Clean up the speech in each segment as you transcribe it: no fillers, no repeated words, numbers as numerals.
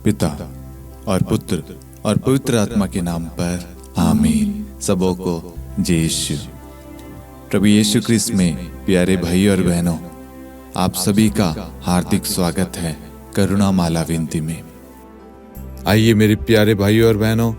पिता और पुत्र और पवित्र आत्मा के नाम पर आमीन। सबों को जय यीशु। प्रभु यीशु क्रिस्त में प्यारे भाई और बहनों, आप सभी का हार्दिक स्वागत है करुणा माला विनती में। आइए मेरे प्यारे भाई और बहनों,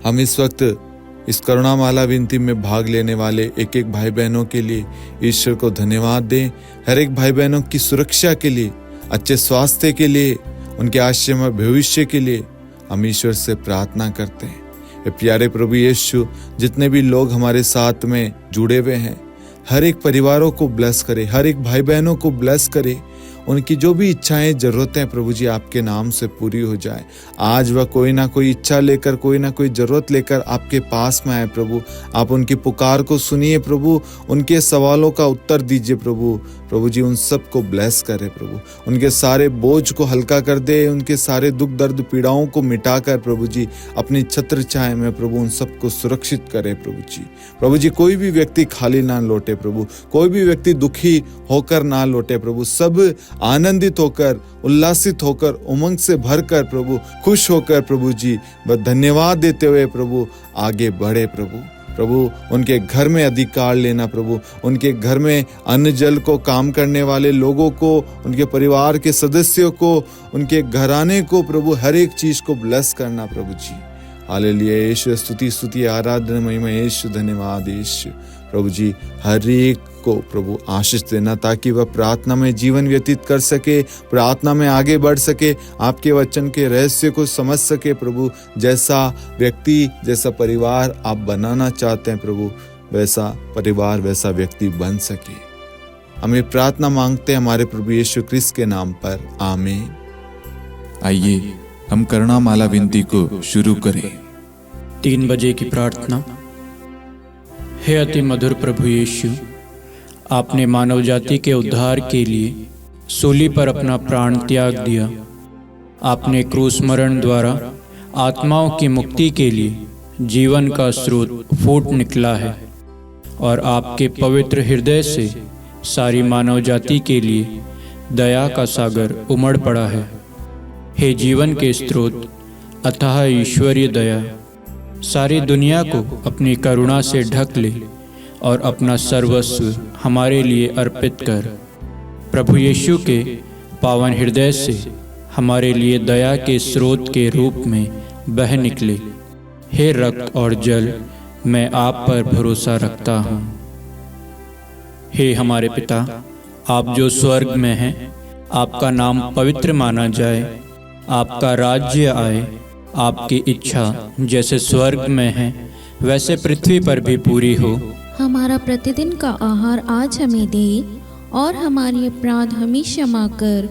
हम इस वक्त इस करुणा माला विनती में भाग लेने वाले एक एक भाई बहनों के लिए ईश्वर को धन्यवाद दें। हर एक भाई बहनों की सुरक्षा के लिए, अच्छे स्वास्थ्य के लिए, उनके आश्चर्यमय भविष्य के लिए हम ईश्वर से प्रार्थना करते हैं। ये प्यारे प्रभु यीशु, जितने भी लोग हमारे साथ में जुड़े हुए हैं, हर एक परिवारों को ब्लेस करे, हर एक भाई बहनों को ब्लेस करे। उनकी जो भी इच्छाएं, जरूरतें प्रभु जी आपके नाम से पूरी हो जाए। आज वह कोई ना कोई इच्छा लेकर, कोई ना कोई जरूरत लेकर आपके पास में आए प्रभु। आप उनकी पुकार को सुनिए प्रभु, उनके सवालों का उत्तर दीजिए प्रभु। प्रभु जी उन सबको ब्लेस करे प्रभु, उनके सारे बोझ को हल्का कर दे, उनके सारे दुख दर्द पीड़ाओं को मिटाकर प्रभु जी अपनी छत्र छाया में प्रभु उन सबको सुरक्षित करे प्रभु जी। प्रभु जी कोई भी व्यक्ति खाली ना लौटे प्रभु, कोई भी व्यक्ति दुखी होकर ना लौटे प्रभु। सब आनंदित होकर, उल्लासित होकर, उमंग से भरकर प्रभु, खुश होकर प्रभु जी धन्यवाद देते हुए प्रभु आगे बढ़े प्रभु। प्रभु उनके घर में अधिकार लेना प्रभु, उनके घर में अन्न जल को काम करने वाले लोगों को, उनके परिवार के सदस्यों को, उनके घराने को प्रभु हर एक चीज को ब्लेस करना प्रभु जी। हालेलुया यीशु, स्तुति आराधना महिमा यीशु, धन्यवाद यीशु। प्रभु जी हर एक को प्रभु आशीष देना, ताकि वह प्रार्थना में जीवन व्यतीत कर सके, प्रार्थना में आगे बढ़ सके, आपके वचन के रहस्य को समझ सके प्रभु। जैसा व्यक्ति, जैसा परिवार आप बनाना चाहते हैं प्रभु, वैसा परिवार, वैसा व्यक्ति बन सके। हमें प्रार्थना मांगते हैं हमारे प्रभु यीशु क्रिस्त के नाम पर, आमीन। आइए हम करुणा माला विनती को शुरू करें। 3 बजे की प्रार्थना। हे अति मधुर प्रभु यीशु, आपने मानव जाति के उद्धार के लिए सूली पर अपना प्राण त्याग दिया। आपने क्रूस मरण द्वारा आत्माओं की मुक्ति के लिए जीवन का स्रोत फूट निकला है, और आपके पवित्र हृदय से सारी मानव जाति के लिए दया का सागर उमड़ पड़ा है। हे जीवन के स्रोत, अथाह ईश्वरीय दया, सारी दुनिया को अपनी करुणा से ढक ले और अपना सर्वस्व हमारे लिए अर्पित कर। प्रभु यीशु के पावन हृदय से हमारे लिए दया के स्रोत के रूप में बह निकले। हे रक्त और जल, मैं आप पर भरोसा रखता हूँ। हे हमारे पिता, आप जो स्वर्ग में हैं, आपका नाम पवित्र माना जाए, आपका राज्य आए, आपकी इच्छा जैसे स्वर्ग में है वैसे पृथ्वी पर भी पूरी हो। हमारा प्रतिदिन का आहार आज हमें दे, और हमारे अपराध हमें क्षमा कर,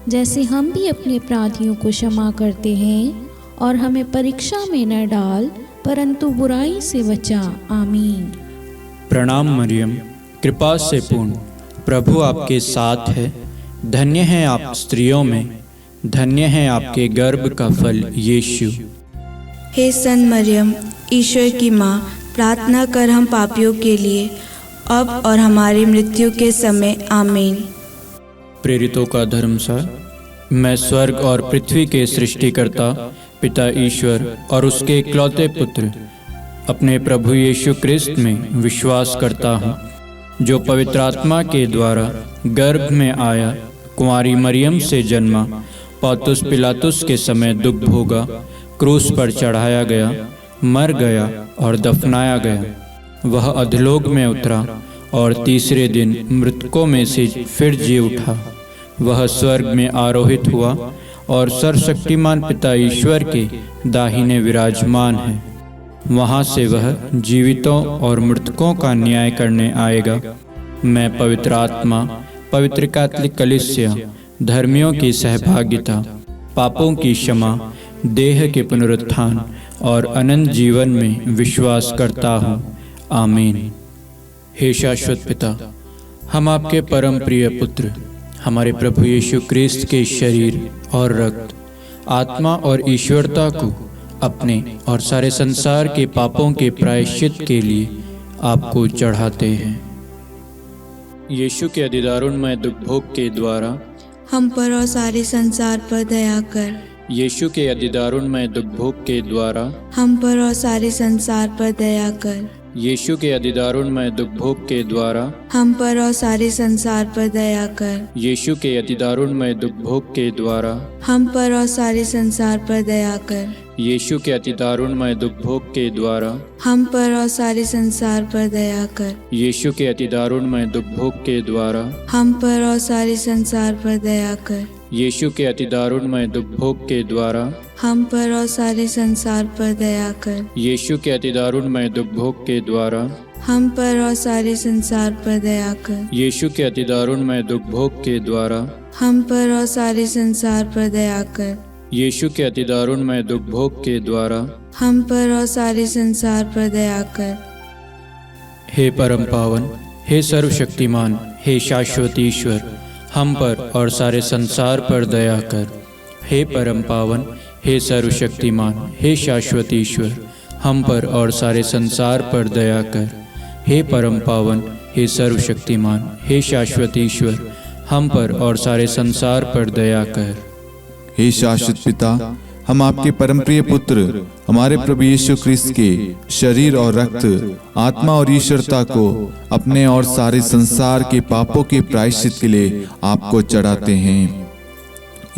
जैसे हम भी अपने अपराधियों को क्षमा करते हैं, और हमें परीक्षा में न डाल, परंतु बुराई से बचा। आमीन। प्रणाम मरियम, कृपा से पूर्ण, प्रभु आपके साथ है। धन्य हैं आप स्त्रियों में, धन्य है आपके गर्भ का फल यीशु। हे सन मरियम, ईश्वर की माँ, प्रार्थना कर हम पापियों के लिए, अब और हमारी मृत्यु के समय। आमीन। प्रेरितों का धर्मसार। मैं स्वर्ग और पृथ्वी के सृष्टिकर्ता पिता ईश्वर और उसके इकलौते पुत्र अपने प्रभु यीशु क्रिस्त में विश्वास करता हूँ, जो पवित्र आत्मा के द्वारा गर्भ में आया, कुंवारी मरियम से जन्मा, पौंतुस पिलातुस के समय दुख भोगा, क्रूस पर चढ़ाया गया, मर गया और दफनाया गया। वह अधोलोक में उतरा और तीसरे दिन मृतकों में से फिर जी उठा। वह स्वर्ग में आरोहित हुआ और सर्वशक्तिमान पिता ईश्वर के दाहिने विराजमान है। वहाँ से वह जीवितों और मृतकों का न्याय करने आएगा। मैं पवित्र आत्मा, पवित्र कैथोलिक कलीसिया, धर्मियों की सहभागिता, पापों की क्षमा, देह के पुनरुत्थान और अनंत जीवन में विश्वास करता हूँ। आमीन। हे शाश्वत पिता, हम आपके परम प्रिय पुत्र, हमारे प्रभु यीशु क्रिस्त के शरीर और रक्त, आत्मा और ईश्वरता को अपने और सारे संसार के पापों के प्रायश्चित के लिए आपको चढ़ाते हैं। यीशु के अधिदारुणमय दुख भोग के द्वारा हम पर और सारे संसार पर दया कर। यीशु के अधिदारुणमय दुखभोग के द्वारा हम पर और सारे संसार पर दया कर। यीशु के अधिदारुणमय दुखभोग के द्वारा हम पर और सारे संसार पर दया कर। यीशु के अधिदारुणमय दुखभोग के द्वारा हम पर और सारे संसार पर दया कर। यीशु के अधिदारुणमय दुखभोग के द्वारा हम पर और सारे संसार पर दया कर। यीशु के अधिदारुणमय दुखभोग के द्वारा हम पर और सारे संसार पर दया कर। यीशु के अधिदारुणमय दुखभोग के द्वारा हम पर और सारे संसार पर दया कर। यीशु के अधिदारुणमय दुखभोग के द्वारा हम पर और सारे संसार पर दया कर। यीशु के अधिदारुणमय दुखभोग के द्वारा हम पर और सारे संसार पर दया कर। यीशु के अधिदारुणमय दुखभोग के द्वारा हम पर और सारे संसार पर दया कर। हे परम पावन, हे सर्वशक्तिमान, हे शाश्वत ईश्वर, हम पर और सारे संसार पर दया कर। हे परम पावन, हे सर्वशक्तिमान, हे शाश्वत ईश्वर, हम पर और सारे संसार पर दया कर। हे परम पावन, हे सर्वशक्तिमान, हे शाश्वत ईश्वर, हम पर और सारे संसार पर दया कर। हे शाश्वत पिता, हम आपके परम प्रिय पुत्र हमारे प्रभु यीशु ख्रिस्त के शरीर और रक्त, आत्मा और ईश्वरता को अपने और सारे संसार के पापों के प्रायश्चित के लिए आपको चढ़ाते हैं।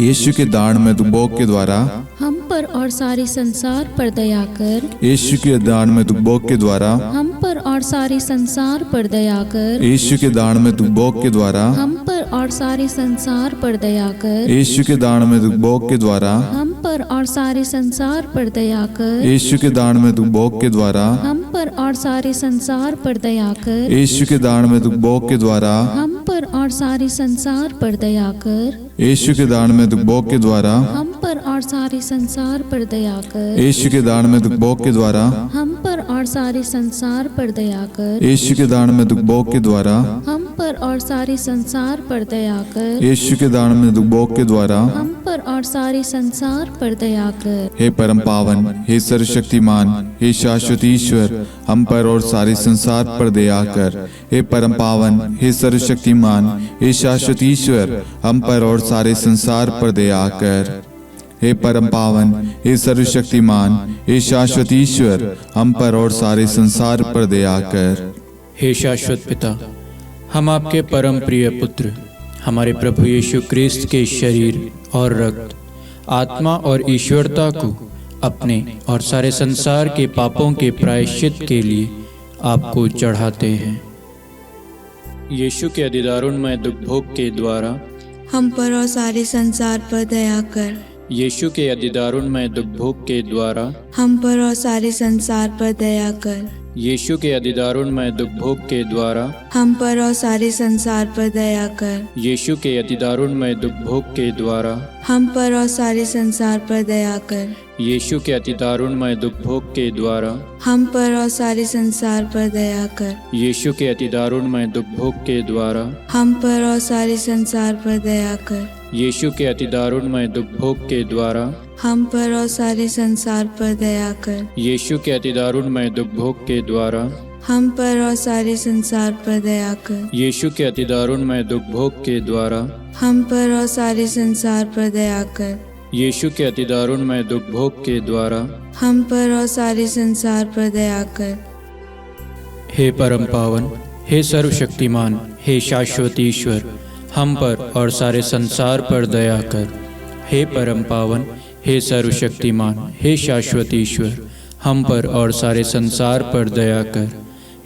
यीशु के दान में दुखभोग के द्वारा हम पर और सारे संसार पर दया कर। यीशु के दान में दुखभोग के द्वारा हम पर और सारे संसार पर दया कर। यीशु के दान में दुखभोग के द्वारा हम पर और सारे संसार पर दया कर। यीशु के दान में दुखभोग के द्वारा हम पर और सारे संसार पर दया कर। यीशु के दान में दुखभोग के द्वारा हम पर और सारे संसार पर दया कर। यीशु के दान में दुखभोग के द्वारा हम पर और सारे संसार पर दया कर। यीशु के दान में दुखभोग के द्वारा हम पर और सारे संसार पर दया कर। यीशु के दान में दुखभोग के द्वारा हम पर और सारे संसार पर दया कर। यीशु के दान में दुखभोग के द्वारा हम पर और सारे संसार पर दया कर। यीशु के दान में दुखभोग के द्वारा हम पर और सारे संसार पर दया कर। हे परम पावन, हे सर्वशक्तिमान, हे शाश्वत ईश्वर, हम पर और सारे संसार पर दया कर। हे परम पावन, हे सर्वशक्तिमान, हे शाश्वत ईश्वर, हम पर और सारे संसार पर दया कर। हे परम पावन, हे सर्वशक्तिमान, हे शाश्वत ईश्वर, हम पर और सारे संसार पर दया कर। हे शाश्वत पिता, हम आपके परम प्रिय पुत्र हमारे प्रभु यीशु ख्रिस्त के शरीर और रक्त, आत्मा और ईश्वरता को अपने और सारे संसार के पापों के प्रायश्चित के लिए आपको चढ़ाते हैं। यीशु के अधिदारुणमय दुखभोग के द्वारा हम पर और सारे संसार पर दया कर। यीशु के अधिदारुणमय दुखभोग के द्वारा हम पर और सारे संसार पर दया कर। यीशु के अधिदारुणमय दुखभोग के द्वारा हम पर और सारे संसार पर दया कर। यीशु के अधिदारुणमय दुखभोग के द्वारा हम पर और सारे संसार पर दया कर। यीशु के अधिदारुणमय दुखभोग के द्वारा हम पर और सारे संसार पर दया कर। यीशु के अधिदारुणमय दुखभोग के द्वारा हम पर और सारे संसार पर दया कर। यीशु के अधिदारुणमय दुखभोग के द्वारा हम पर और सारे संसार पर दया कर। यीशु के अधिदारुणमय दुखभोग के द्वारा हम पर और सारे संसार पर दया कर। यीशु के अधिदारुणमय दुखभोग के द्वारा हम पर और सारे संसार पर दया कर। यीशु के अधिदारुणमय दुखभोग के द्वारा हम पर और सारे संसार पर दया कर। हे परम पावन, हे सर्वशक्तिमान, हे शाश्वत ईश्वर, हम पर और सारे संसार पर दया कर। हे परम पावन, हे सर्वशक्तिमान, हे शाश्वत ईश्वर, हम पर और सारे संसार पर दया कर।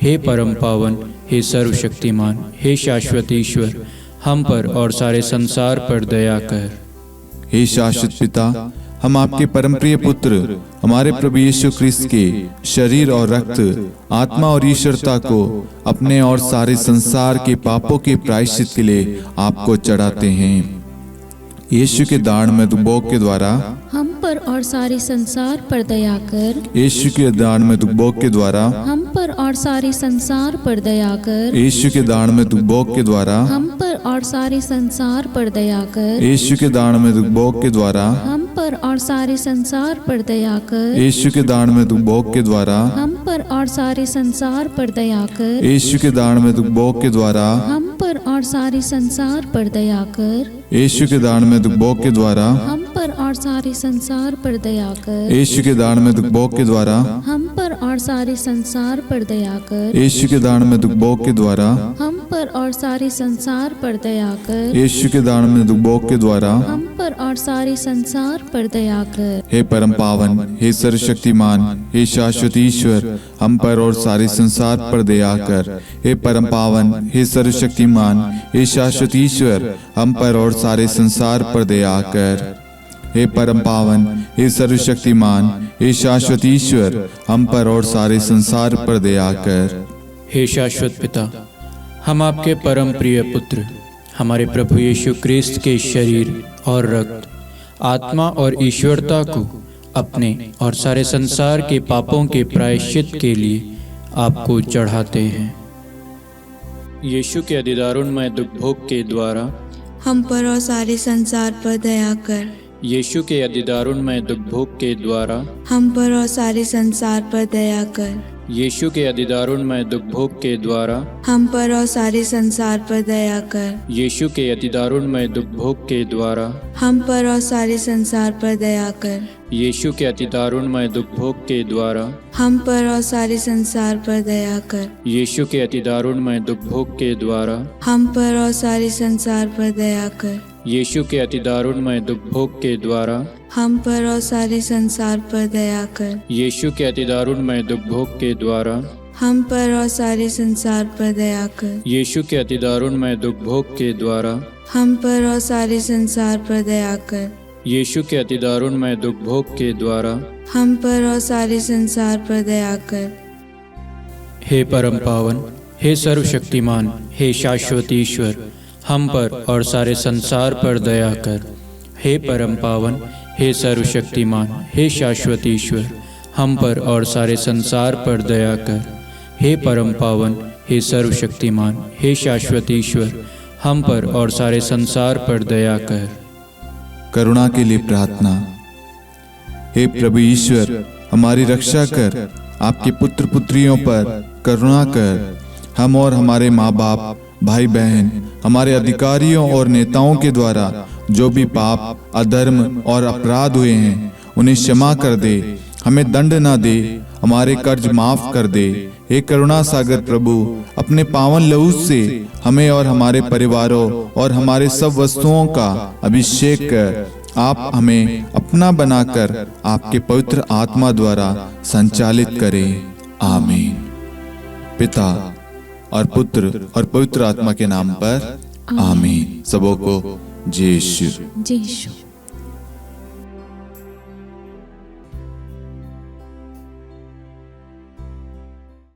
हे परम पावन, हे सर्वशक्तिमान, हे शाश्वत ईश्वर, हम पर और सारे संसार पर दया कर। हे शाश्वत पिता, हम आपके परम प्रिय पुत्र हमारे प्रभु यीशु ख्रिस्त के शरीर और रक्त, आत्मा और ईश्वरता को अपने और सारे संसार के पापों के प्रायश्चित के लिए आपको चढ़ाते हैं। यीशु के दान में दुखभोग के द्वारा हम पर और सारे संसार पर दया कर। यीशु के दान में दुखभोग के द्वारा हम पर और सारे संसार पर दया कर। यीशु के दान में दुखभोग के द्वारा हम पर और सारे संसार पर दया कर। यीशु के दान में दुखभोग के द्वारा हम पर और सारे संसार पर दया कर। यीशु के दान में दुखभोग के द्वारा हम पर और सारे संसार पर दया कर। यीशु के दान में दुखभोग के द्वारा हम पर और सारे संसार पर दया कर। यीशु के दान में दुखभोग के द्वारा हम पर पर और सारे संसार पर दया कर। यीशु के दान में दुख भोग के द्वारा, हम पर और सारे संसार पर दया कर। यीशु के दान में दुख भोग के द्वारा, हम पर और सारे संसार पर दया कर। यीशु के दान में दुख भोग के द्वारा, हम पर और सारे संसार पर दया कर। हे परम पावन, हे सर्वशक्तिमान, हे शाश्वत ईश्वर, हम पर और सारे संसार पर दया कर। हे परम पावन, हे सर्वशक्तिमान, हे शाश्वत ईश्वर, हम पर और सारे संसार पर दया कर। हे परम पावन, हे सर्वशक्तिमान, हे शाश्वत ईश्वर, हम पर और सारे संसार पर दया कर। हे शाश्वत पिता, हम आपके परम प्रिय पुत्र हमारे प्रभु यीशु क्रिस्त के शरीर और रक्त, आत्मा और ईश्वरता को अपने और सारे संसार के पापों के प्रायश्चित के लिए आपको चढ़ाते हैं। यीशु के अधिदारुणमय दुख भोग के द्वारा हम पर और सारे संसार पर दया कर। यीशु के अधिदारुणमय दुख भोग के द्वारा हम पर और सारे संसार पर दया कर। यीशु के अधिदारुणमय दुख भोग के द्वारा हम पर और सारे संसार पर दया कर। यीशु के अधिदारुणमय दुख भोग के द्वारा हम पर और सारे संसार पर दया कर। यीशु के अधिदारुणमय दुख भोग के द्वारा हम पर और सारे संसार पर दया कर। यीशु के अधिदारुणमय दुख भोग के द्वारा हम पर और सारे संसार पर दया कर। यीशु के अधिदारुणमय दुख भोग के द्वारा हम पर और सारे संसार पर दया कर। यीशु के अधिदारुणमय दुख भोग के द्वारा हम पर और सारे संसार पर दया कर। यीशु के अधिदारुणमय दुख भोग के द्वारा हम पर और सारे संसार पर दया कर। यीशु के अधिदारुणमय दुख भोग के द्वारा हम पर और सारे संसार पर दया कर। हे परम पावन, हे सर्वशक्तिमान, हे शाश्वत ईश्वर, हम पर और सारे संसार पर दया कर। हे परम पावन, हे सर्वशक्तिमान, हे शाश्वत ईश्वर, हम पर और सारे संसार पर दया कर। हे परम पावन, हे सर्वशक्तिमान, हे शाश्वत ईश्वर, हम पर और सारे संसार पर दया कर। करुणा के लिए प्रार्थना। हे प्रभु ईश्वर, हमारी रक्षा कर, आपके पुत्र पुत्रियों पर करुणा कर। हम और हमारे माँ बाप, भाई बहन, हमारे अधिकारियों और नेताओं के द्वारा जो भी पाप, अधर्म और अपराध हुए हैं उन्हें क्षमा कर दे, हमें दंड ना दे, हमारे कर्ज माफ कर दे। हे करुणा सागर प्रभु, अपने पावन लहू से हमें और हमारे परिवारों और हमारे सब वस्तुओं का अभिषेक कर। आप हमें अपना बनाकर आपके पवित्र आत्मा द्वारा संचालित करें। आमीन। पिता और पुत्र और पवित्र आत्मा के नाम पर आमीन। सबों को जय यीशु। जय यीशु।